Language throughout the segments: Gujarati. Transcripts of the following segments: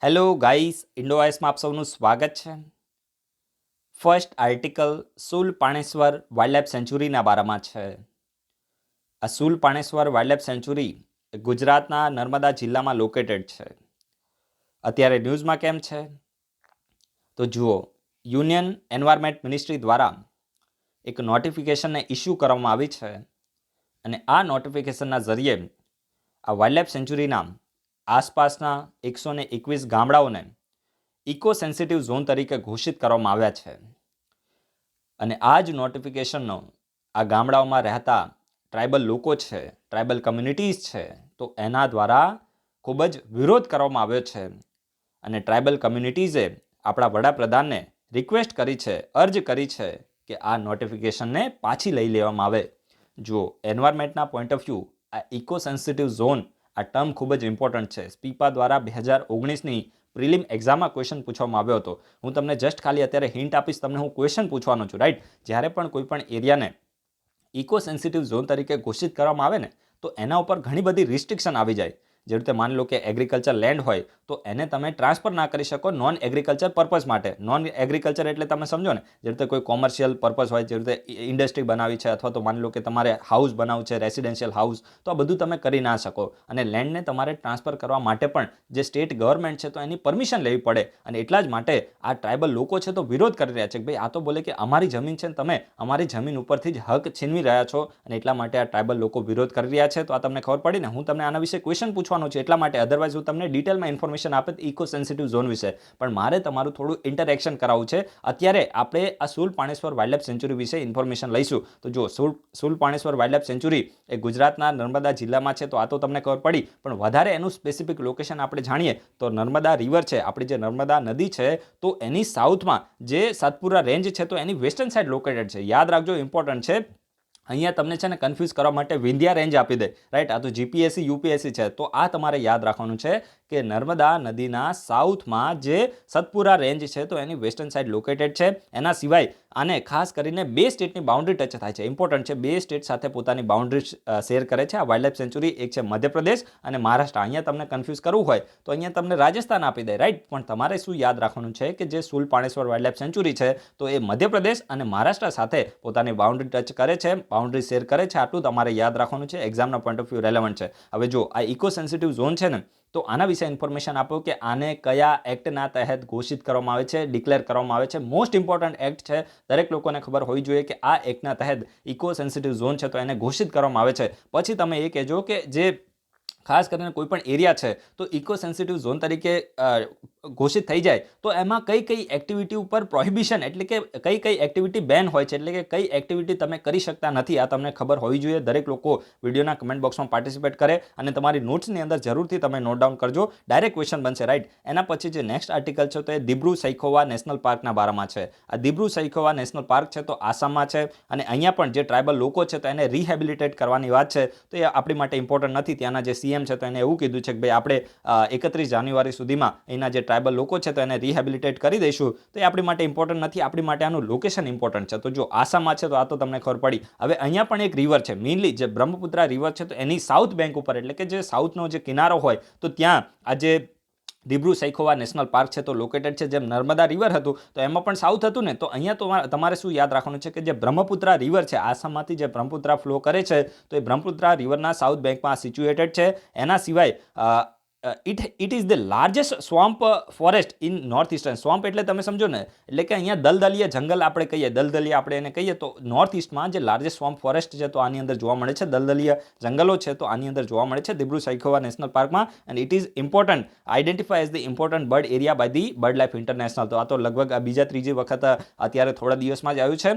હેલો ગાઈસ, ઇન્ડોવાઇસમાં આપ સૌનું સ્વાગત છે. ફર્સ્ટ આર્ટિકલ સુલ પાણેશ્વર વાઇલ્ડલાઇફ સેન્ચુરીના બારામાં છે. આ સુલ પાણેશ્વર વાઇલ્ડલાઇફ સેન્ચુરી ગુજરાતના નર્મદા જિલ્લામાં લોકેટેડ છે. અત્યારે ન્યૂઝમાં કેમ છે તો જુઓ, યુનિયન એન્વાયરમેન્ટ મિનિસ્ટ્રી દ્વારા એક નોટિફિકેશનને ઇસ્યુ કરવામાં આવી છે અને આ નોટિફિકેશનના જરીએ આ વાઇલ્ડલાઇફ સેન્ચુરીના આસપાસના 121 ગામડાઓને ઇકો સેન્સિટિવ ઝોન તરીકે ઘોષિત કરવામાં આવ્યા છે. અને આ જ નોટિફિકેશનનો આ ગામડાઓમાં રહેતા ટ્રાઇબલ લોકો છે, ટ્રાઇબલ કમ્યુનિટીઝ છે, તો એના દ્વારા ખૂબ જ વિરોધ કરવામાં આવ્યો છે. અને ટ્રાઇબલ કમ્યુનિટીઝે આપણા વડાપ્રધાનને રિક્વેસ્ટ કરી છે, અર્જ કરી છે કે આ નોટિફિકેશનને પાછી લઈ લેવામાં આવે. જુઓ, એન્વાયરમેન્ટના પોઈન્ટ ઓફ વ્યૂ આ ઇકો સેન્સિટિવ ઝોન આ ટર્મ ખૂબ જ ઇમ્પોર્ટન્ટ છે. સ્પીપા દ્વારા 2019ની પ્રિલિમ એક્ઝામમાં ક્વેશ્ચન પૂછવામાં આવ્યો હતો. હું તમને જસ્ટ ખાલી અત્યારે હિન્ટ આપીશ, તમને હું ક્વેશ્ચન પૂછવાનો છું, રાઈટ. જ્યારે પણ કોઈ પણ એરિયાને ઇકો સેન્સિટિવ ઝોન તરીકે ઘોષિત કરવામાં આવે ને, તો એના ઉપર ઘણી બધી રિસ્ટ્રિક્શન આવી જાય. જે રીતે માની લો કે એગ્રીકલ્ચર લેન્ડ હોય તો એને તમે ટ્રાન્સફર ના કરી શકો નોન એગ્રીકલ્ચર પર્પઝ માટે. નોન એગ્રીકલ્ચર એટલે તમે સમજો ને, જે રીતે કોઈ કોમર્શિયલ પર્પઝ હોય, જે રીતે ઇન્ડસ્ટ્રી બનાવી છે, અથવા તો માની લો કે તમારે હાઉસ બનાવવું છે, રેસિડેન્શિયલ હાઉસ, તો આ બધું તમે કરી ના શકો. અને લેન્ડને તમારે ટ્રાન્સફર કરવા માટે પણ જે સ્ટેટ ગવર્મેન્ટ છે તો એની પરમિશન લેવી પડે. અને એટલા જ માટે આ ટ્રાઇબલ લોકો છે તો વિરોધ કરી રહ્યા છે કે ભાઈ આ તો બોલે કે અમારી જમીન છે ને તમે અમારી જમીન ઉપરથી જ હક છીનવી રહ્યા છો. અને એટલા માટે આ ટ્રાઇબલ લોકો વિરોધ કરી રહ્યા છે. તો આ તમને ખબર પડી ને, હું તમને આના વિશે ક્વેશ્ચન પૂછવાનો છે એટલા માટે. અધરવાઇઝ હું તમને ડિટેલમાં ઇન્ફોર્મેશન આપે ઇકો સેન્સિટિવ ઝોન વિશે, પણ મારે તમારું થોડું ઇન્ટરેક્શન કરાવવું છે. અત્યારે આપણે આ સુલ પાણેશ્વર વાઇલ્ડલાઇફ સેન્ચુરી વિશે ઇન્ફોર્મેશન લઈશું. તો જો સુલ પાણેશ્વર વાઇલ્ડલાઇફ સેન્ચુરી એ ગુજરાતના નર્મદા જિલ્લામાં છે, તો આ તો તમને ખબર પડી. પણ વધારે એનું સ્પેસિફિક લોકેશન આપણે જાણીએ તો નર્મદા રિવર છે, આપણી જે નર્મદા નદી છે, તો એની સાઉથમાં જે સાતપુરા રેન્જ છે તો એની વેસ્ટર્ન સાઇડ લોકેટેડ છે. યાદ રાખજો, ઇમ્પોર્ટન્ટ છે. અહીંયા તમને છે ને કન્ફ્યુઝ કરવા માટે વિંધ્યા રેન્જ આપી દે, રાઈટ. આ તો જીપીએસસી યુપીએસસી છે, તો આ તમારે યાદ રાખવાનું છે કે નર્મદા નદીના સાઉથમાં જે સતપુરા રેન્જ છે તો એની વેસ્ટર્ન સાઇડ લોકેટેડ છે. એના સિવાય આને ખાસ કરીને બે સ્ટેટની બાઉન્ડ્રી ટચ થાય છે. ઇમ્પોર્ટન્ટ છે, બે સ્ટેટ સાથે પોતાની બાઉન્ડ્રી શેર કરે છે આ વાઇલ્ડલાઇફ સેન્ચુરી. એક છે મધ્યપ્રદેશ અને મહારાષ્ટ્ર. અહીંયા તમને કન્ફ્યુઝ કરવું હોય તો અહીંયા તમને રાજસ્થાન આપી દે, રાઈટ. પણ તમારે શું યાદ રાખવાનું છે કે જે સુલ પાણેશ્વર વાઇલ્ડલાઇફ સેન્ચુરી છે તો એ મધ્યપ્રદેશ અને મહારાષ્ટ્ર સાથે પોતાની બાઉન્ડ્રી ટચ કરે છે, બાઉન્ડ્રી શેર કરે છે. આટલું તમારે યાદ રાખવાનું છે, એક્ઝામના પોઈન્ટ ઓફ વ્યૂ રેલેવન્ટ છે. હવે જો આ ઇકો સેન્સિટિવ ઝોન છે ને, તો આના વિશે ઇન્ફોર્મેશન આપો કે આને કયા એક્ટના તહેત ઘોષિત કરવામાં આવે છે, ડિક્લેર કરવામાં આવે છે. મોસ્ટ ઇમ્પોર્ટન્ટ એક્ટ છે, દરેક લોકોને ખબર હોવી જોઈએ કે આ એક્ટના તહેત ઇકો સેન્સિટિવ ઝોન છે તો એને ઘોષિત કરવામાં આવે છે. પછી તમે એ કહેજો કે જે ખાસ કરીને કોઈ પણ એરિયા છે તો ઇકો સેન્સિટિવ ઝોન તરીકે ઘોષિત થઈ જાય તો એમાં કઈ કઈ એક્ટિવિટી ઉપર પ્રોહિબિશન, એટલે કે કઈ કઈ એક્ટિવિટી બેન હોય છે, એટલે કે કઈ એક્ટિવિટી તમે કરી શકતા નથી. આ તમને ખબર હોવી જોઈએ. દરેક લોકો વિડીયોના કમેન્ટ બોક્સમાં પાર્ટિસિપેટ કરે અને તમારી નોટ્સની અંદર જરૂરથી તમે નોટ ડાઉન કરજો. ડાયરેક્ટ ક્વેશ્ચન બનશે, રાઈટ. એના પછી જે નેક્સ્ટ આર્ટિકલ છે તો એ દિબ્રુ સૈખોવા નેશનલ પાર્કના બારામાં છે. આ દિબ્રુ સૈખોવા નેશનલ પાર્ક છે તો આસામમાં છે. અને અહીંયા પણ જે ટ્રાઇબલ લોકો છે તો એને રિહેબિલિટેટ કરવાની વાત છે, તો એ આપણી માટે ઇમ્પોર્ટન્ટ નથી. ત્યાંના જે સીએમ છે તો એને એવું કીધું છે કે ભાઈ આપણે 31 જાન્યુઆરી સુધીમાં અહીંના જે ટ્રાઇબલ લોકો છે તો એને રિહેબિલિટેટ કરી દઈશું. તો એ આપણી માટે ઇમ્પોર્ટન્ટ નથી, આપણી માટે આનું લોકેશન ઇમ્પોર્ટન્ટ છે. તો જો આસામમાં છે તો આ તો તમને ખબર પડી. હવે અહીંયા પણ એક રિવર છે, મેઇનલી જે બ્રહ્મપુત્રા રિવર છે તો એની સાઉથ બેંક ઉપર, એટલે કે જે સાઉથનો જે કિનારો હોય તો ત્યાં આ જે દિબ્રુ સૈખોવા નેશનલ પાર્ક છે તો લોકેટેડ છે. જેમ નર્મદા રિવર હતું તો એમાં પણ સાઉથ હતું ને, તો અહીંયા તો તમારે શું યાદ રાખવાનું છે કે જે બ્રહ્મપુત્રા રિવર છે, આસામમાંથી જે બ્રહ્મપુત્રા ફ્લો કરે છે તો એ બ્રહ્મપુત્રા રિવરના સાઉથ બેંકમાં સિચ્યુએટેડ છે. એના સિવાય it is the largest swamp forest in north eastern. Swamp એટલે તમે સમજો ને, એટલે કે અહીંયા દલદલીય જંગલ આપણે કહીએ, દલદલીય આપણે એને કહીએ, તો નોર્થ ઇસ્ટમાં જે લાર્જેસ્ટ સ્વમ્પ ફોરેસ્ટ છે તો આની અંદર જોવા મળે છે. દલદલીય જંગલો છે તો આની અંદર જોવા મળે છે દિબ્રુ સૈખોવા નેશનલ પાર્કમાં. And it is important, identify as the important bird area by the bird life international. તો આ તો લગભગ બીજા ત્રીજી વખત અત્યારે થોડા દિવસમાં જ આવ્યું છે.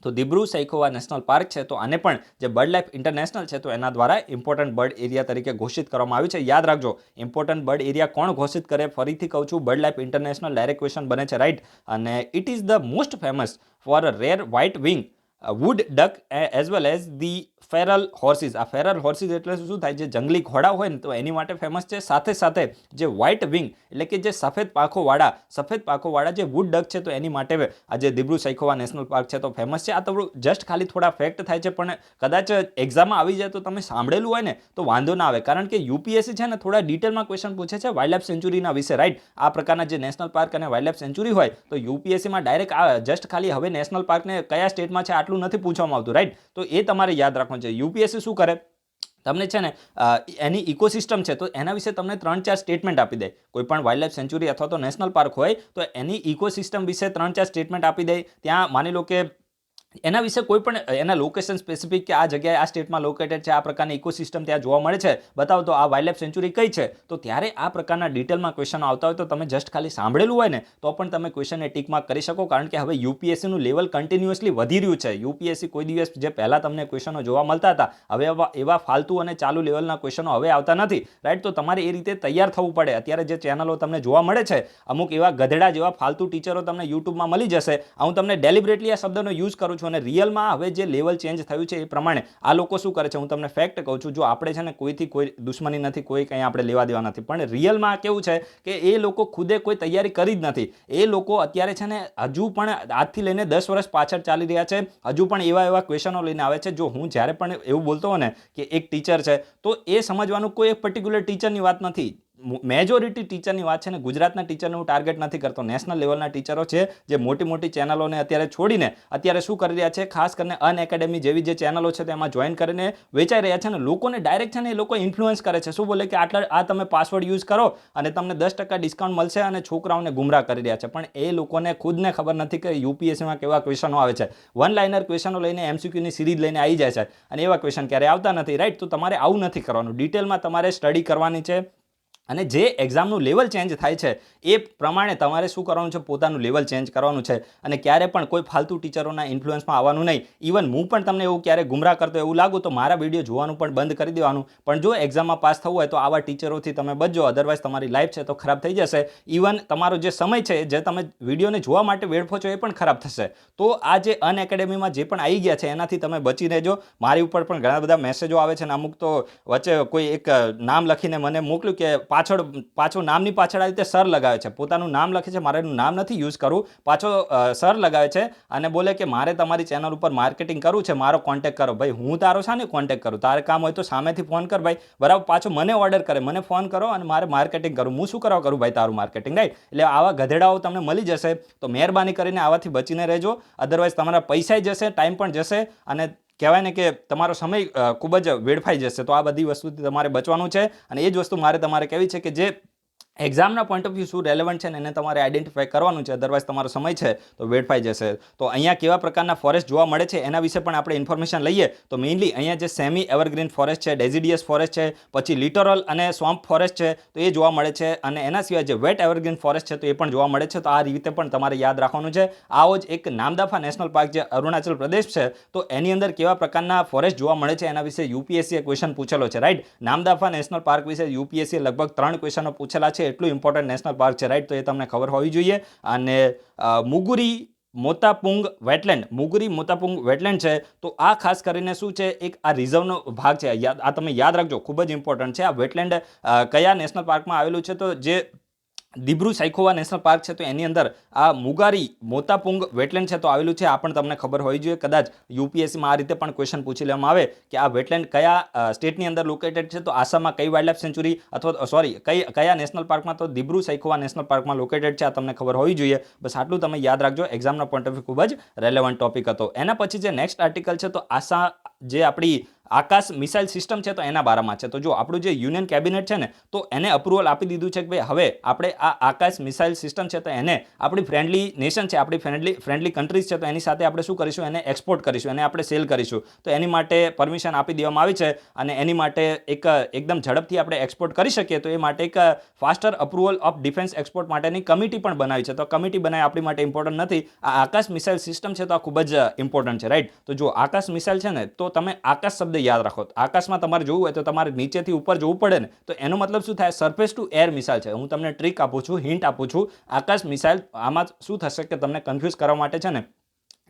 તો દિબ્રુ સૈખોવા નેશનલ પાર્ક છે તો આને પણ જે બર્ડ લાઈફ ઇન્ટરનેશનલ છે તો એના દ્વારા ઇમ્પોર્ટન્ટ બર્ડ એરિયા તરીકે ઘોષિત કરવામાં આવ્યું છે. યાદ રાખજો, ઇમ્પોર્ટન્ટ બર્ડ એરિયા કોણ ઘોષિત કરે, ફરીથી કહું છું, bird life international. Direct question બને છે, રાઈટ. અને it is the most famous for a rare white wing wood duck as well as the feral horses. આ ફેરલ હોર્સિસ એટલે શું થાય, જે જંગલી ઘોડા હોય ને તો એની માટે ફેમસ છે. સાથે સાથે જે વ્હાઇટ વિંગ એટલે કે જે સફેદ પાંખોવાળા જે વુડ ડક છે તો એની માટે આ જે દિબ્રુ સૈખોવા નેશનલ પાર્ક છે તો ફેમસ છે. આ તો જસ્ટ ખાલી થોડા ફેક્ટ થાય છે, પણ કદાચ એક્ઝામમાં આવી જાય તો તમે સાંભળેલું હોય ને તો વાંધો ના આવે, કારણ કે યુપીએસસી છે ને થોડા ડિટેલમાં ક્વેશ્ચન પૂછે છે વાઇલ્ડ લાઇફ સેન્ચુરીના વિશે, રાઈટ. આ પ્રકારના જે નેશનલ પાર્ક અને વાઇલ્ડ લાઇફ સેન્ચુરી હોય તો યુપીએસસીમાં ડાયરેક્ટ જસ્ટ ખાલી હવે નેશનલ પાર્કને કયા સ્ટેટમાં છે આટલું નથી પૂછવામાં આવતું, રાઈટ. તો એ તમારે યાદ રાખવાનું છે. યુપીએસસી શું કરે, તમને છે ને એની ઇકોસિસ્ટમ છે તો એના વિશે તમને 3-4 સ્ટેટમેન્ટ આપી દે. કોઈ પણ વાઇલ્ડ લાઇફ સેન્ચુરી અથવા તો નેશનલ પાર્ક હોય તો એની ઇકોસિસ્ટમ વિશે 3-4 સ્ટેટમેન્ટ આપી દે. ત્યાં માની લો કે એના વિશે કોઈ પણ એના લોકેશન સ્પેસિફિક કે આ જગ્યાએ આ સ્ટેટમાં લોકેટેડ છે, આ પ્રકારની ઇકોસિસ્ટમ ત્યાં જોવા મળે છે, બતાવો તો આ વાઇલ્ડ લાઇફ સેન્ચુરી કઈ છે. તો ત્યારે આ પ્રકારના ડિટેલમાં ક્વેશ્ચનો આવતા હોય તો તમે જસ્ટ ખાલી સાંભળેલું હોય ને તો પણ તમે ક્વેશ્ચનને ટીક માર્ક કરી શકો, કારણ કે હવે યુપીએસસીનું લેવલ કન્ટિન્યુઅસલી વધી રહ્યું છે. યુપીએસસી કોઈ દિવસ જે પહેલાં તમને ક્વેશ્ચનો જોવા મળતા હતા, હવે એવા ફાલતુ અને ચાલુ લેવલના ક્વેશ્ચનો હવે આવતા નથી, રાઈટ. તો તમારે એ રીતે તૈયાર થવું પડે. અત્યારે જે ચેનલો તમને જોવા મળે છે, અમુક એવા ગધેડા જેવા ફાલતુ ટીચરો તમને યુટ્યુબમાં મળી જશે. હું તમને ડેલિબરેટલી આ શબ્દનો યુઝ કરું છું, અને રિયલમાં હવે જે લેવલ ચેન્જ થયું છે એ પ્રમાણે આ લોકો શું કરે છે, હું તમને ફેક્ટ કહું છું. જો આપણે છે ને કોઈથી કોઈ દુશ્મની નથી, કોઈ કંઈ આપણે લેવા દેવા નથી, પણ રિયલમાં કેવું છે કે એ લોકો ખુદે કોઈ તૈયારી કરી જ નથી. એ લોકો અત્યારે છે ને હજુ પણ આજથી લઈને 10 વર્ષ પાછળ ચાલી રહ્યા છે, હજુ પણ એવા ક્વેશ્ચનો લઈને આવે છે. જો હું જ્યારે પણ એવું બોલતો હોઉં ને કે એક ટીચર છે તો એ સમજવાનું કોઈ એક પર્ટિક્યુલર ટીચરની વાત નથી, મેજોરિટી ટીચરની વાત છે ને. ગુજરાતના ટીચરને હું ટાર્ગેટ નથી કરતો, નેશનલ લેવલના ટીચરો છે જે મોટી મોટી ચેનલોને અત્યારે છોડીને અત્યારે શું કરી રહ્યા છે, ખાસ કરીને અનએકેડમી જેવી જે ચેનલો છે તેમાં જોઈન કરીને વેચાઈ રહ્યા છે ને લોકોને ડાયરેક્ટ છે ને એ લોકો ઇન્ફ્લુઅન્સ કરે છે. શું બોલે કે આ તમે પાસવર્ડ યુઝ કરો અને તમને 10% ડિસ્કાઉન્ટ મળશે, અને છોકરાઓને ગુમરાહ કરી રહ્યા છે. પણ એ લોકોને ખુદને ખબર નથી કે યુપીએસસીમાં કેવા ક્વેશ્ચનો આવે છે. વન લાઇનર ક્વેશ્ચનો લઈને એમસીક્યુની સિરીઝ લઈને આવી જાય છે, અને એવા ક્વેશ્ચન ક્યારે આવતા નથી, રાઈટ. તો તમારે આવું નથી કરવાનું, ડિટેલમાં તમારે સ્ટડી કરવાની છે. અને જે એક્ઝામનું લેવલ ચેન્જ થાય છે એ પ્રમાણે તમારે શું કરવાનું છે, પોતાનું લેવલ ચેન્જ કરવાનું છે. અને ક્યારે પણ કોઈ ફાલતુ ટીચરોના ઇન્ફ્લુઅન્સમાં આવવાનું નહીં. ઇવન હું પણ તમને એવું ક્યારે ગુમરાહ કરતો એવું લાગું તો મારા વિડીયો જોવાનું પણ બંધ કરી દેવાનું. પણ જો એક્ઝામમાં પાસ થવું હોય તો આવા ટીચરોથી તમે બચજો, અધરવાઇઝ તમારી લાઈફ છે તો ખરાબ થઈ જશે. ઇવન તમારો જે સમય છે, જે તમે વિડીયોને જોવા માટે વેડફો છો, એ પણ ખરાબ થશે. તો આ જે અનએકેડમીમાં જે પણ આવી ગયા છે એનાથી તમે બચી રહેજો. મારી ઉપર પણ ઘણા બધા મેસેજો આવે છે, ને અમુક તો વચ્ચે કોઈ એક નામ લખીને મને મોકલ્યું કે પાછો નામની પાછળ આ રીતે સર લગાવે છે, પોતાનું નામ લખે છે, મારે એનું નામ નથી યુઝ કરવું, પાછો સર લગાવે છે અને બોલે કે મારે તમારી ચેનલ ઉપર માર્કેટિંગ કરવું છે, મારો કોન્ટેક્ટ કરો. ભાઈ હું તારો શાને કોન્ટેક્ટ કરું, તારે કામ હોય તો સામેથી ફોન કર ભાઈ, બરાબર. પાછો મને ઓર્ડર કરે, મને ફોન કરો અને મારે માર્કેટિંગ કરું. હું શું કરવા કરું ભાઈ તારું માર્કેટિંગ, રાઈટ. એટલે આવા ગધેડાઓ તમને મળી જશે, તો મહેરબાની કરીને આવાથી બચીને રહેજો. અધરવાઇઝ તમારા પૈસા જશે, ટાઈમ પણ જશે, અને કહેવાય ને કે તમારો સમય ખૂબ જ વેડફાઈ જશે. તો આ બધી વસ્તુથી તમારે બચવાનું છે, અને એ જ વસ્તુ મારે તમારે કહેવી છે કે જે એક્ઝામના પોઈન્ટ ઓફ વ્યૂ શું રેલેવન્ટ છે ને એને તમારે આઈડેન્ટિફાઈ કરવાનું છે, અધરવાઇઝ તમારો સમય છે તો વેડફાઈ જશે. તો અહીંયા કેવા પ્રકારના ફોરેસ્ટ જોવા મળે છે એના વિશે પણ આપણે ઇન્ફોર્મેશન લઈએ તો મેઇનલી અહીંયા જે સેમી એવરગ્રીન ફોરેસ્ટ છે, ડેઝિડિયસ ફોરેસ્ટ છે, પછી લિટોરલ અને સ્વમ્પ ફોરેસ્ટ છે તો એ જોવા મળે છે, અને એના સિવાય જે વેટ એવરગ્રીન ફોરેસ્ટ છે તો એ પણ જોવા મળે છે. તો આ રીતે પણ તમારે યાદ રાખવાનું છે. આવો જ એક નામદાફા નેશનલ પાર્ક જે અરુણાચલ પ્રદેશ છે તો એની અંદર કેવા પ્રકારના ફોરેસ્ટ જોવા મળે છે એના વિશે યુપીએસસીએ ક્વેશ્ચન પૂછેલો છે, રાઈટ. નામદાફા નેશનલ પાર્ક વિશે યુપીએસસીએ લગભગ 3 ક્વેશ્ચનો પૂછેલા છે, એટલું ઇમ્પોર્ટન્ટ નેશનલ પાર્ક છે, રાઈટ. તો એ તમને ખબર હોવી જોઈએ. અને મુગુરી મોતાપુંગ વેટલેન્ડ છે તો આ ખાસ કરીને શું છે, એક આ રિઝર્વનો ભાગ છે. આ તમે યાદ રાખજો, ખૂબ જ ઇમ્પોર્ટન્ટ છે. આ વેટલેન્ડ કયા નેશનલ પાર્કમાં આવેલું છે, તો જે દિબ્રુ સૈખોવા નેશનલ પાર્ક છે તો એની અંદર આ મુગારી મોતાપુંગ વેટલેન્ડ છે તો આવેલું છે. આ પણ તમને ખબર હોવી જોઈએ. કદાચ યુપીએસસીમાં આ રીતે પણ ક્વેશ્ચન પૂછી લેવામાં આવે કે આ વેટલેન્ડ કયા સ્ટેટની અંદર લોકેટેડ છે, તો આસામમાં કઈ વાઇલ્ડ લાઇફ સેન્ચુરી અથવા કયા નેશનલ પાર્કમાં, તો દિબ્રુ સૈખોવા નેશનલ પાર્કમાં લોકેટેડ છે. આ તમને ખબર હોવી જોઈએ. બસ આટલું તમે યાદ રાખજો, એક્ઝામના પોઈન્ટ ઓફ વ્યૂ ખૂબ જ રેલેવન્ટ ટોપિક હતો. એના પછી જે નેક્સ્ટ આર્ટિકલ છે તો જે આપણી આકાશ મિસાઇલ સિસ્ટમ છે તો એના બારામાં છે. તો જો આપણું જે યુનિયન કેબિનેટ છે ને તો એને અપ્રુવલ આપી દીધું છે કે ભાઈ હવે આપણે આ આકાશ મિસાઇલ સિસ્ટમ છે તો એને આપણી ફ્રેન્ડલી નેશન છે, આપણી ફ્રેન્ડલી કન્ટ્રીઝ છે તો એની સાથે આપણે શું કરીશું, એને એક્સપોર્ટ કરીશું, એને આપણે સેલ કરીશું. તો એની માટે પરમિશન આપી દેવામાં આવી છે, અને એની માટે એકદમ ઝડપથી આપણે એક્સપોર્ટ કરી શકીએ તો એ માટે એક faster approval of defence export માટેની કમિટી પણ બનાવી છે. તો કમિટી બનાવી આપણી માટે ઇમ્પોર્ટન્ટ નથી. આ આકાશ મિસાઇલ સિસ્ટમ છે તો આ ખૂબ જ ઇમ્પોર્ટન્ટ છે, રાઈટ. તો જો આકાશ મિસાઇલ છે ને તો તમે આકાશ શબ્દ યાદ રાખો. આકાશમાં તમારે જોવું હોય તો તમારે નીચેથી ઉપર જોવું પડે ને, તો એનો મતલબ શું થાય, સરફેસ ટુ એર મિસાઇલ છે. હું તમને ટ્રીક આપું છું, હિન્ટ આપું છું. આકાશ મિસાઇલ આમાં શું થશે કે તમને કન્ફ્યુઝ કરવા માટે છે ને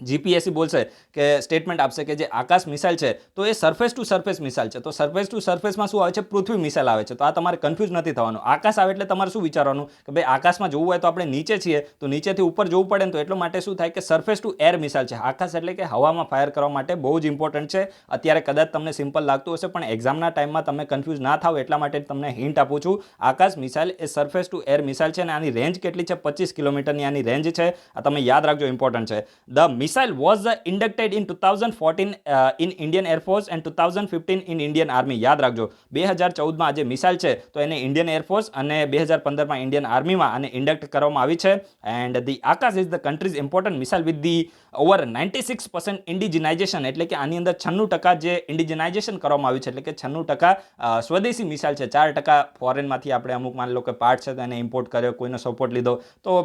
જીપીએસસી બોલશે કે સ્ટેટમેન્ટ આપશે કે જે આકાશ મિસાઇલ છે તો એ સરફેસ ટુ સરફેસ મિસાઇલ છે. તો સરફેસ ટુ સરફેસમાં શું આવે છે? પૃથ્વી મિસાઇલ આવે છે. તો આ તમારે કન્ફ્યુઝ નથી થવાનું. આકાશ આવે એટલે તમારે શું વિચારવાનું કે ભાઈ આકાશમાં જોવું હોય તો આપણે નીચે છીએ તો નીચેથી ઉપર જોવું પડે ને, તો એટલા માટે શું થાય કે સરફેસ ટુ એર મિસાઇલ છે. આકાશ એટલે કે હવામાં ફાયર કરવા માટે બહુ જ ઇમ્પોર્ટન્ટ છે. અત્યારે કદાચ તમને સિમ્પલ લાગતું હશે પણ એક્ઝામના ટાઈમમાં તમે કન્ફ્યુઝ ના થાવ એટલા માટે તમને હિન્ટ આપું છું. આકાશ મિસાઇલ એ સરફેસ ટુ એર મિસાઇલ છે અને આની રેન્જ કેટલી છે? 25 કિલોમીટરની આની રેન્જ છે. આ તમે યાદ રાખજો, ઇમ્પોર્ટન્ટ છે. The missile was inducted in 2014 in Indian Air Force and 2015 in Indian Army. યાદ રાખજો 2014માં જે મિસાઇલ છે તો એને ઇન્ડિયન એરફોર્સ અને 2015માં ઇન્ડિયન આર્મીમાં આને ઇન્ડક્ટ કરવામાં આવી છે. And the Akash is the countries important missile with the over 96% ઇન્ડિજિનાઇઝેશન, એટલે કે આની અંદર 96% જે ઇન્ડિજિનાઇઝેશન કરવામાં આવ્યું છે, એટલે કે 96% સ્વદેશી મિસાઇલ છે. 4% ફોરેનમાંથી આપણે અમુક માની લો કે પાર્ટ છે તો એને ઇમ્પોર્ટ કર્યો, કોઈનો સપોર્ટ લીધો. તો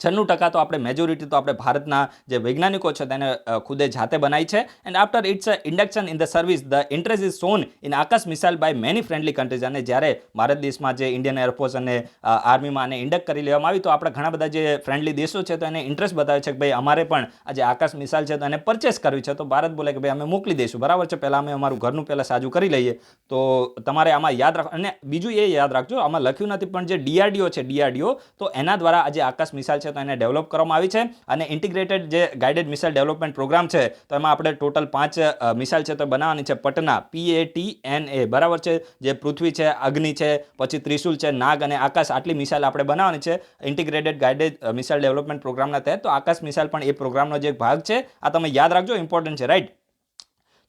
96% તો આપણે મેજોરિટી તો આપણે ભારતના જે વૈજ્ઞાનિકો છે તેને ખુદે જાતે બનાવી છે. And after its induction in the service the interest is shown in Akash missile by many friendly countries. અને જ્યારે ભારત દેશમાં જે ઇન્ડિયન એરફોર્સ અને આર્મીમાં આને ઇન્ડક્ટ કરી લેવામાં આવી તો આપણે ઘણા બધા જે ફ્રેન્ડલી દેશો છે તો એને ઇન્ટરેસ્ટ બતાવે છે કે ભાઈ અમારે પણ આ જે આકાશ મિસાઇલ છે તો એને પરચેસ કરવી છે. તો ભારત બોલે કે ભાઈ અમે મોકલી દઈશું, બરાબર છે, પહેલાં અમે અમારું ઘરનું પહેલાં સાજું કરી લઈએ. તો તમારે આમાં યાદ રાખ. અને બીજું એ યાદ રાખજો, આમાં લખ્યું નથી પણ જે ડીઆરડીઓ છે, ડીઆરડીઓ તો એના દ્વારા આ જે આકાશ મિસાઇલ છે તો એને ડેવલપ કરવામાં આવી છે. અને ઇન્ટિગ્રેટેડ જે ગાઇડેડ મિસાઇલ ડેવલપમેન્ટ પ્રોગ્રામ છે તો એમાં આપણે ટોટલ 5 મિસાઇલ છે તો બનાવવાની છે. પટના, PATNA, બરાબર છે, જે પૃથ્વી છે, અગ્નિ છે, પછી ત્રિશુલ છે, નાગ અને આકાશ, આટલી મિસાઇલ આપણે બનાવવાની છે ઇન્ટિગ્રેટેડ ગાઇડેડ મિસાઇલ ડેવલપમેન્ટ પ્રોગ્રામના તહેત. તો આકાશ મિસાઇલ પણ એ પ્રોગ્રામનો જે એક ભાગ છે. આ તમે યાદ રાખજો, ઇમ્પોર્ટન્ટ છે, રાઈટ.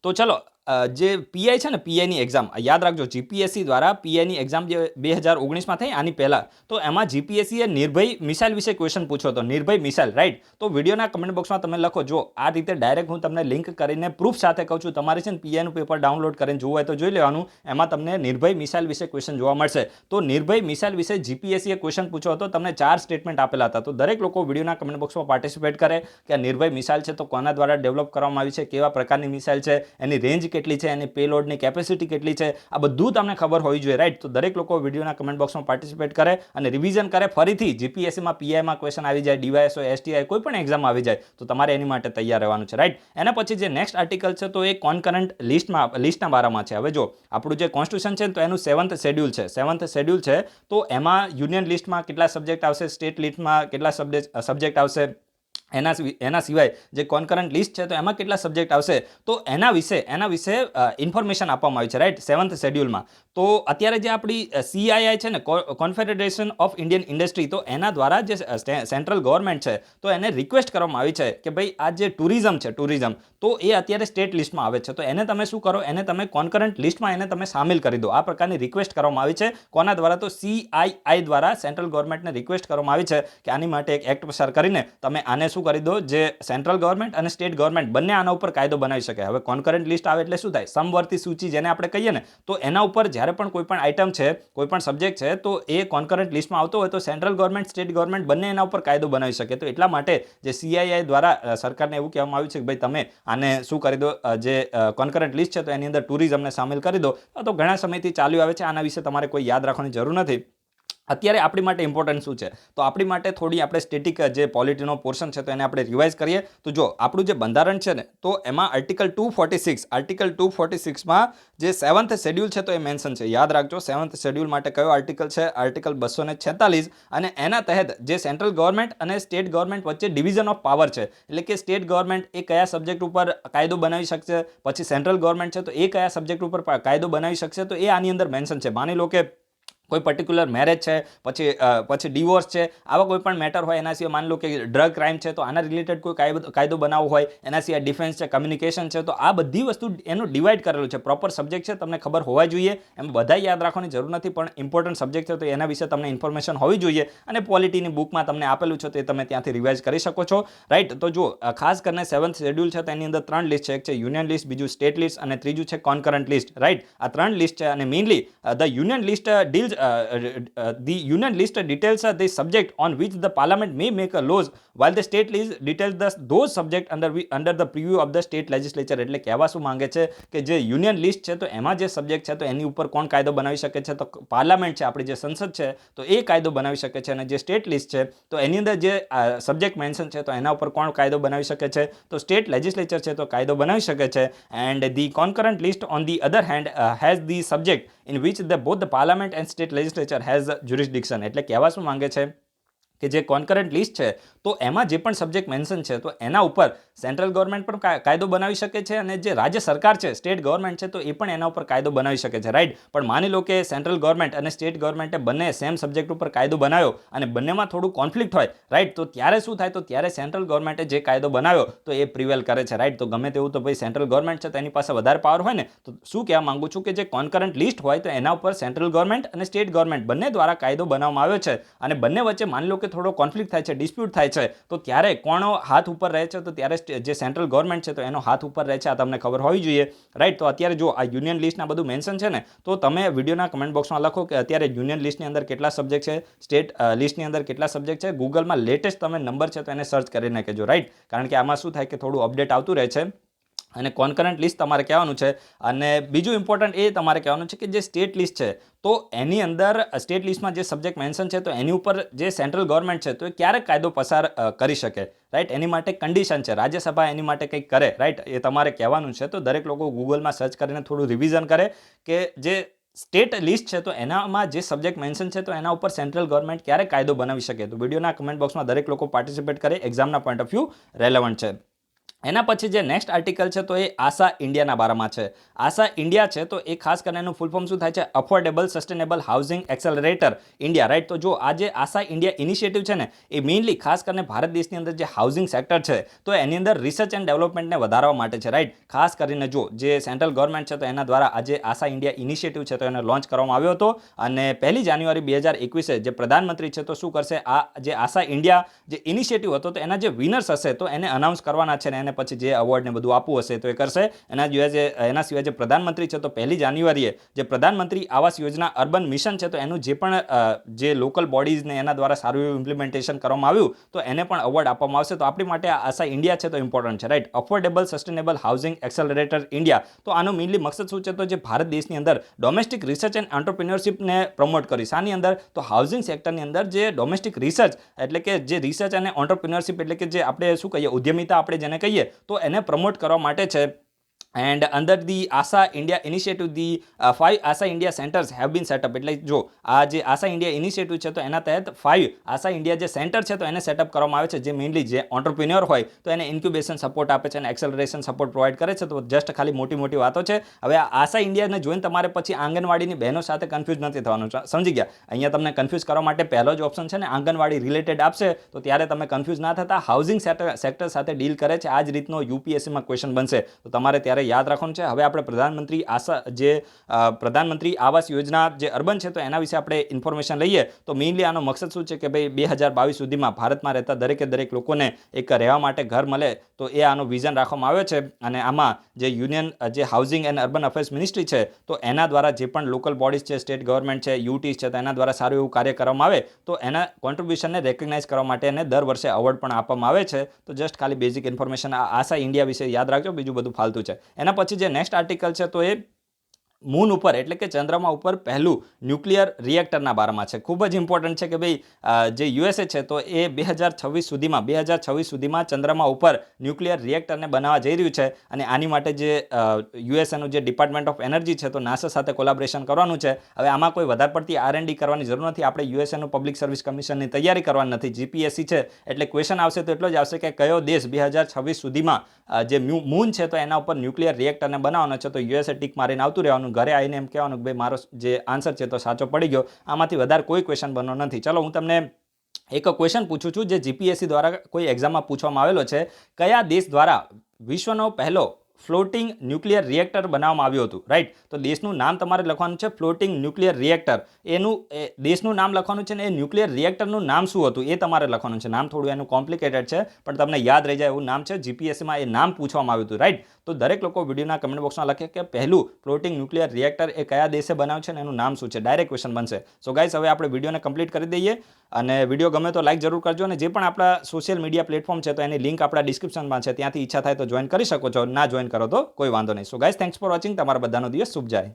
તો ચલો, જે પીઆઈ છે ને, પીઆઈની એક્ઝામ યાદ રાખજો. જીપીએસસી દ્વારા પીઆઈની એક્ઝામ જે 2019માં થઈ આની પહેલાં, તો એમાં જીપીએસસીએ નિર્ભય મિસાઇલ વિશે ક્વેશ્ચન પૂછ્યો હતો. નિર્ભય મિસાઇલ, રાઈટ. તો વિડીયોના કમેન્ટ બોક્સમાં તમે લખો. જો આ રીતે ડાયરેક્ટ હું તમને લિંક કરીને પ્રૂફ સાથે કહું છું, તમારે છે ને પીઆઈનું પેપર ડાઉનલોડ કરીને જોવું હોય તો જોઈ લેવાનું. એમાં તમને નિર્ભય મિસાઇલ વિશે ક્વેશ્ચન જોવા મળશે. તો નિર્ભય મિસાઇલ વિશે જીપીએસસીએ ક્વેશ્ચન પૂછ્યો હતો. તમને 4 સ્ટેટમેન્ટ આપેલા હતા. તો દરેક લોકો વિડીયોના કમેન્ટ બોક્સમાં પાર્ટિસિપેટ કરે કે આ નિર્ભય મિસાઇલ છે તો કોના દ્વારા ડેવલપ કરવામાં આવી છે, કેવા પ્રકારની મિસાઇલ છે, એની રેન્જ કેટલી છે, એની પેલોડની કેપેસિટી કેટલી છે, આ બધું તમને ખબર હોવી જોઈએ, રાઈટ. તો દરેક લોકો વિડીયોના કમેન્ટ બોક્સમાં પાર્ટિસિપેટ કરે અને રિવિઝન કરે. ફરીથી જીપીએસસીમાં પીઆઈમાં ક્વેશ્ચન આવી જાય, ડીવાયએસઓ, એસટીઆઈ, કોઈ પણ એક્ઝામ આવી જાય તો તમારે એની માટે તૈયાર રહેવાનું છે, રાઈટ. એના પછી જે નેક્સ્ટ આર્ટિકલ છે તો એ કોન્કરન્ટ લિસ્ટના બારામાં છે. હવે જો આપણું જે કોન્સ્ટિટ્યુશન છે તો એનું 7th શેડ્યુલ છે. 7th શેડ્યુલ છે તો એમાં યુનિયન લિસ્ટમાં કેટલા સબ્જેક્ટ આવશે, સ્ટેટ લિસ્ટમાં કેટલા સબ્જેક્ટ આવશે, એના સિવાય જે કોન્કરન્ટ લિસ્ટ છે તો એમાં કેટલા સબ્જેક્ટ આવશે, તો એના વિશે ઇન્ફોર્મેશન આપવામાં આવી છે, રાઈટ, 7th શેડ્યુલમાં. તો અત્યારે જે આપણી CII છે ને, કોન્ફેડરેશન ઓફ ઇન્ડિયન ઇન્ડસ્ટ્રી, તો એના દ્વારા જે સેન્ટ્રલ ગવર્મેન્ટ છે તો એને રિક્વેસ્ટ કરવામાં આવી છે કે ભાઈ આ જે ટુરિઝમ છે, ટુરિઝમ તો એ અત્યારે સ્ટેટ લિસ્ટમાં આવે છે તો એને તમે શું કરો, એને તમે કોન્કરન્ટ લિસ્ટમાં એને તમે સામેલ કરી દો. આ પ્રકારની રિક્વેસ્ટ કરવામાં આવી છે. કોના દ્વારા? તો CII દ્વારા સેન્ટ્રલ ગવર્મેન્ટને રિક્વેસ્ટ કરવામાં આવી છે કે આની માટે એક એક્ટ પસાર કરીને તમે આને શું કરી દો, જે સેન્ટ્રલ ગવર્મેન્ટ અને સ્ટેટ ગવર્મેન્ટ બંને આના ઉપર કાયદો બનાવી શકે. હવે કોન્કરન્ટ લિસ્ટ આવે એટલે શું થાય? સમવર્તી સૂચિ જેને આપણે કહીએ ને, તો એના ઉપર જ્યારે પણ કોઈ પણ આઇટમ છે, કોઈ પણ સબ્જેક્ટ છે તો એ કોન્કરન્ટ લિસ્ટમાં આવતો હોય તો સેન્ટ્રલ ગવર્મેન્ટ, સ્ટેટ ગવર્મેન્ટ બંને એના ઉપર કાયદો બનાવી શકે. તો એટલા માટે જે CII દ્વારા સરકારને એવું કહેવામાં આવ્યું છે કે ભાઈ તમે આને શું કરી દો, જે કોન્કરન્ટ લિસ્ટ છે તો એની અંદર ટુરિઝમને સામેલ કરી દો. તો ઘણા સમયથી ચાલ્યું આવે છે. આના વિશે તમારે કોઈ યાદ રાખવાની જરૂર નથી. અત્યારે આપણી માટે ઇમ્પોર્ટન્ટ શું છે? તો આપણી માટે થોડી આપણે સ્ટેટિક જે પોલિટીનો પોર્શન છે તો એને આપણે રિવાઇઝ કરીએ. તો જો આપણું જે બંધારણ છે ને તો એમાં આર્ટિકલ 246માં જે 7th શેડ્યુલ છે તો એ મેન્શન છે. યાદ રાખજો, 7th શેડ્યુલ માટે કયો આર્ટિકલ છે? આર્ટિકલ 246. અને એના તહેત જે સેન્ટ્રલ ગવર્મેન્ટ અને સ્ટેટ ગવર્મેન્ટ વચ્ચે ડિવિઝન ઓફ પાવર છે, એટલે કે સ્ટેટ ગવર્મેન્ટ એ કયા સબ્જેક્ટ ઉપર કાયદો બનાવી શકશે, પછી સેન્ટ્રલ ગવર્મેન્ટ છે તો એ કયા સબ્જેક્ટ ઉપર કાયદો બનાવી શકશે, તો એ આની અંદર મેન્શન છે. માની લો કે કોઈ પર્ટિક્યુલર મેરેજ છે, પછી ડિવોર્સ છે, આવા કોઈ પણ મેટર હોય, એના સિવાય માની લો કે ડ્રગ ક્રાઇમ છે તો આના રિલેટેડ કોઈ કાયદો બનાવવો હોય, એના સિવાય ડિફેન્સ છે, કમ્યુનિકેશન છે, તો આ બધી વસ્તુ એનું ડિવાઈડ કરેલું છે. પ્રોપર સબ્જેક્ટ છે, તમને ખબર હોવા જોઈએ. એમ બધા યાદ રાખવાની જરૂર નથી પણ ઇમ્પોર્ટન્ટ સબ્જેક્ટ છે તો એના વિશે તમને ઇન્ફોર્મેશન હોવી જોઈએ. અને પોલિટીની બુકમાં તમને આપેલું છે તો એ તમે ત્યાંથી રિવાઇઝ કરી શકો છો, રાઈટ. તો જો ખાસ કરીને 7th શેડ્યુલ છે તો એની અંદર 3 લિસ્ટ છે. એક છે યુનિયન લિસ્ટ, બીજું સ્ટેટ લિસ્ટ અને ત્રીજું છે કોન્કરન્ટ લિસ્ટ, રાઈટ. આ 3 લિસ્ટ છે અને mainly the union list deals the union list details the subject on which the parliament may make a laws, while the state list details those subject under the preview of the state legislature. એટલે કહેવા શું માંગે છે કે જે યુનિયન લિસ્ટ છે તો એમાં જે સબ્જેક્ટ છે તો એની ઉપર કોણ કાયદો બનાવી શકે છે, તો પાર્લામેન્ટ છે, આપણી જે સંસદ છે તો એ કાયદો બનાવી શકે છે, અને જે સ્ટેટ લિસ્ટ છે તો એની અંદર જે સબ્જેક્ટ મેન્શન છે તો એના ઉપર કોણ કાયદો બનાવી શકે છે, તો સ્ટેટ લેજિસ્લેચર છે તો કાયદો બનાવી શકે છે. And the concurrent list on the other hand has the subject in which both the parliament and state legislature has jurisdiction. એટલે કહેવા શું માંગે છે કે જે કોન્કરન્ટ લિસ્ટ છે તો એમાં જે પણ સબ્જેક્ટ મેન્શન છે તો એના ઉપર સેન્ટ્રલ ગવર્મેન્ટ પણ કાયદો બનાવી શકે છે, અને જે રાજ્ય સરકાર છે, સ્ટેટ ગવર્મેન્ટ છે તો એ પણ એના ઉપર કાયદો બનાવી શકે છે, રાઈટ. પણ માની લો કે સેન્ટ્રલ ગવર્મેન્ટ અને સ્ટેટ ગવર્મેન્ટે બંને સેમ સબ્જેક્ટ ઉપર કાયદો બનાવ્યો અને બંનેમાં થોડું કોન્ફ્લિક્ટ હોય, રાઈટ, તો ત્યારે શું થાય, તો ત્યારે સેન્ટ્રલ ગવર્મેન્ટે જે કાયદો બનાવ્યો તો એ પ્રિવેલ કરે છે, રાઈટ. તો ગમે તેવું તો ભાઈ સેન્ટ્રલ ગવર્મેન્ટ છે તો એની પાસે વધારે પાવર હોય ને, તો શું કહેવા માંગુ છું કે જે કોન્કરન્ટ લિસ્ટ હોય તો એના ઉપર સેન્ટ્રલ ગવર્મેન્ટ અને સ્ટેટ ગવર્મેન્ટ બંને દ્વારા કાયદો બનાવવામાં આવ્યો છે, અને બંને વચ્ચે માની લો કે થોડો કોન્ફ્લિક્ટ થાય છે, ડિસ્પ્યુટ થાય છે, તો ત્યારે કોનો હાથ ઉપર રહે છે, તો ત્યારે જે સેન્ટ્રલ ગવર્મેન્ટ છે તો એનો હાથ ઉપર રહે છે. આ તમને ખબર હોવી જોઈએ, રાઈટ. તો અત્યારે જો આ યુનિયન લિસ્ટના બધું મેન્શન છે ને, તો તમે વિડીયોના કમેન્ટ બોક્સમાં લખો કે અત્યારે યુનિયન લિસ્ટની અંદર કેટલા સબ્જેક્ટ છે, સ્ટેટ લિસ્ટની અંદર કેટલા સબ્જેક્ટ છે. ગૂગલમાં લેટેસ્ટ તમે નંબર છે તો એને સર્ચ કરીને કહેજો, રાઈટ, કારણ કે આમાં શું થાય કે થોડું અપડેટ આવતું રહે છે. અને કોન્કરન્ટ લિસ્ટ તમારે કહેવાનું છે. અને બીજું ઇમ્પોર્ટન્ટ એ તમારે કહેવાનું છે કે જે સ્ટેટ લિસ્ટ છે તો એની અંદર સ્ટેટ લિસ્ટમાં જે સબ્જેક્ટ મેન્શન છે તો એની ઉપર જે સેન્ટ્રલ ગવર્મેન્ટ છે તો એ ક્યારેક કાયદો પસાર કરી શકે, રાઈટ. એની માટે કન્ડિશન છે, રાજ્યસભા એની માટે કંઈક કરે, રાઈટ, એ તમારે કહેવાનું છે. તો દરેક લોકો ગૂગલમાં સર્ચ કરીને થોડું રિવિઝન કરે કે જે સ્ટેટ લિસ્ટ છે તો એનામાં જે સબ્જેક્ટ મેન્શન છે તો એના ઉપર સેન્ટ્રલ ગવર્મેન્ટ ક્યારે કાયદો બનાવી શકે. તો વિડીયોના કમેન્ટ બોક્સમાં દરેક લોકો પાર્ટિસિપેટ કરે, એક્ઝામના પોઈન્ટ ઓફ વ્યૂ રેલેવન્ટ છે. એના પછી જે નેક્સ્ટ આર્ટિકલ છે તો એ આશા ઇન્ડિયાના બારામાં છે. આશા ઇન્ડિયા છે તો એ ખાસ કરીને એનું ફૂલ ફોર્મ શું થાય છે, affordable sustainable housing accelerator India, right. તો જો આ જે આશા ઇન્ડિયા ઇનિશિયેટિવ છે ને એ મેઇનલી ખાસ કરીને ભારત દેશની અંદર જે હાઉસિંગ સેક્ટર છે તો એની અંદર રિસર્ચ એન્ડ ડેવલપમેન્ટને વધારવા માટે છે, રાઈટ. ખાસ કરીને જો જે સેન્ટ્રલ ગવર્મેન્ટ છે તો એના દ્વારા આજે આશા ઇન્ડિયા ઇનિશિયેટિવ છે તો એને લોન્ચ કરવામાં આવ્યો હતો, અને 1 જાન્યુઆરી 2021 જે પ્રધાનમંત્રી છે તો શું કરશે, આ જે આશા ઇન્ડિયા જે ઇનિશિયેટિવ હતો તો એના જે વિનર્સ હશે તો એને અનાઉન્સ કરવાના છે, ને એને પછી જે એવોર્ડ ને બધું આપવું હશે તો એ કરશે. એના સિવાય જે પ્રધાનમંત્રી છે તો 1 જાન્યુઆરીએ જે પ્રધાનમંત્રી આવાસ યોજના અર્બન મિશન છે તો એનું જે પણ જે લોકલ બોડીઝને એના દ્વારા સારું એવું ઇમ્પ્લિમેન્ટેશન કરવામાં આવ્યું તો એને પણ એવોર્ડ આપવામાં આવશે. તો આપણી માટે આશા ઇન્ડિયા છે તો ઇમ્પોર્ટન્ટ છે, right. Affordable sustainable housing accelerator India, તો આનો મેઇનલી મકસદ શું છે, તો જે ભારત દેશની અંદર ડોમેસ્ટિક રિસર્ચ એન્ડ એન્ટરપ્રિન્યોરશિપને પ્રમોટ કરી. શાની અંદર, તો હાઉસિંગ સેક્ટરની અંદર જે ડોમેસ્ટિક રિસર્ચ એટલે કે જે રિસર્ચ અને એન્ટરપ્રિન્યોરશિપ એટલે કે જે આપણે શું કહીએ ઉદ્યમિતા આપણે જેને કહીએ તો એને પ્રમોટ કરવા માટે છે. And under the Asha India initiative the 5 Asha India centres have been setup. એટલે જો આ જે આશા ઇન્ડિયા ઇનિશિયેટિવ છે તો એના તહેત 5 આશા ઇન્ડિયા જે સેન્ટર છે તો એને સેટઅપ કરવામાં આવે છે, જે મેઇનલી જે ઓન્ટરપ્રિન્યોર હોય તો એને ઇન્ક્યુબેશન સપોર્ટ આપે છે અને એક્સેલરેશન સપોર્ટ પ્રોવાઈડ કરે છે. તો જસ્ટ ખાલી મોટી મોટી વાતો છે. હવે આ આશા ઇન્ડિયાને જોઈને તમારે પછી આંગણવાડીની બહેનો સાથે કન્ફ્યુઝ નથી થવાનું, સમજી ગયા. અહીંયા તમને કન્ફ્યુઝ કરવા માટે પહેલો જ ઓપ્શન છે ને આંગણવાડી રિલેટેડ આપશે, તો ત્યારે તમે કન્ફ્યુઝ ના થતા. હાઉસિંગ સેક્ટર સાથે ડીલ કરે છે, આ જ રીતનો યુપીએસસીમાં ક્વેશ્ચન બનશે, તો તમારે ત્યારે યાદ રાખવાનું છે. હવે આપણે પ્રધાનમંત્રી આવાસ યોજના જે અર્બન છે તો એના વિશે આપણે ઇન્ફોર્મેશન લઈએ. તો મેઇનલી આનો મકસદ શું છે કે ભાઈ 2022 સુધીમાં ભારતમાં રહેતા દરેક લોકોને એક રહેવા માટે ઘર મળે, તો એ આનો વિઝન રાખવામાં આવ્યો છે. અને આમાં જે યુનિયન જે housing and urban affairs ministry છે તો એના દ્વારા જે પણ લોકલ બોડીઝ છે, સ્ટેટ ગવર્મેન્ટ છે, યુટીઝ છે, તો એના દ્વારા સારું એવું કાર્ય કરવામાં આવે તો એના કોન્ટ્રીબ્યુશનને રેકગ્નાઇઝ કરવા માટે એને દર વર્ષે એવોર્ડ પણ આપવામાં આવે છે. તો જસ્ટ ખાલી બેઝિક ઇન્ફોર્મેશન આશા ઇન્ડિયા વિશે યાદ રાખજો, બીજું બધું ફાલતું છે. એના પછી જે નેક્સ્ટ આર્ટિકલ છે તો એ મૂન ઉપર એટલે કે ચંદ્રમાં ઉપર પહેલું ન્યુક્લિયર રિએક્ટરના બારામાં છે. ખૂબ જ ઇમ્પોર્ટન્ટ છે કે ભાઈ જે યુએસએ છે તો એ 2026 સુધીમાં ચંદ્રમાં ઉપર ન્યુક્લિયર રિએક્ટરને બનાવવા જઈ રહ્યું છે. અને આની માટે જે યુએસએનું જે ડિપાર્ટમેન્ટ ઓફ એનર્જી છે તો નાસા સાથે કોલાબોરેશન કરવાનું છે. હવે આમાં કોઈ વધારે પડતી R&D કરવાની જરૂર નથી. આપણે યુએસએનું પબ્લિક સર્વિસ કમિશનની તૈયારી કરવાની નથી, જીપીએસસી છે. એટલે ક્વેશ્ચન આવશે તો એટલો જ આવશે કે કયો દેશ 2026 સુધીમાં જે મૂન છે તો એના ઉપર ન્યુક્લિયર રિએક્ટરને બનાવવાનો છે. તો યુએસએ ટીક મારીને આવતું રહેવાનું, ઘરે આવીને એમ કહેવાનું કે ભાઈ મારો જે આન્સર છે તો સાચો પડી ગયો. આમાંથી વધારે કોઈ ક્વેશ્ચન બનવાનો નથી. ચલો હું તમને એક ક્વેશ્ચન પૂછું છું જે જીપીએસસી દ્વારા કોઈ એક્ઝામમાં પૂછવામાં આવેલો છે. કયા દેશ દ્વારા વિશ્વનો પહેલો ફ્લોટિંગ ન્યુક્લિયર રિએક્ટર બનાવવામાં આવ્યું હતું, રાઈટ? તો દેશનું નામ તમારે લખવાનું છે ફ્લોટિંગ ન્યુક્લિયર રિએક્ટર. દેશનું નામ લખવાનું છે ને એ ન્યુક્લિયર રિએક્ટરનું નામ શું હતું એ તમારે લખવાનું છે. નામ થોડું એનું કોમ્પ્લિકેટેડ છે, પણ તમને યાદ રહી જાય એવું નામ છે. જીપીએસસીમાં એ નામ પૂછવામાં આવ્યું હતું, રાઈટ? તો દરેક લોકો વિડીયોના કમેન્ટ બોક્સમાં લખે કે પહેલું ફ્લોટિંગ ન્યુક્લિયર રિએક્ટર એ કયા દેશે બનાવ્યું છે ને એનું નામ શું છે. ડાયરેક્ટ ક્વેશ્ચન બનશે. સો ગાઈસ, હવે આપણે વિડીયોને કમ્પ્લીટ કરી દઈએ, અને વિડીયો ગમે તો લાઈક જરૂર કરજો, અને જે પણ આપણા સોશિયલ મીડિયા પ્લેટફોર્મ છે તો એની લિંક આપણા ડિસ્ક્રિપ્શનમાં છે, ત્યાંથી ઈચ્છા થાય તો જોઈન કરી શકો છો, ના જોઈન કરો તો કોઈ વાંધો નહીં. So guys, thanks for watching. તમારા બધાનો દિવસ શુભ જાય.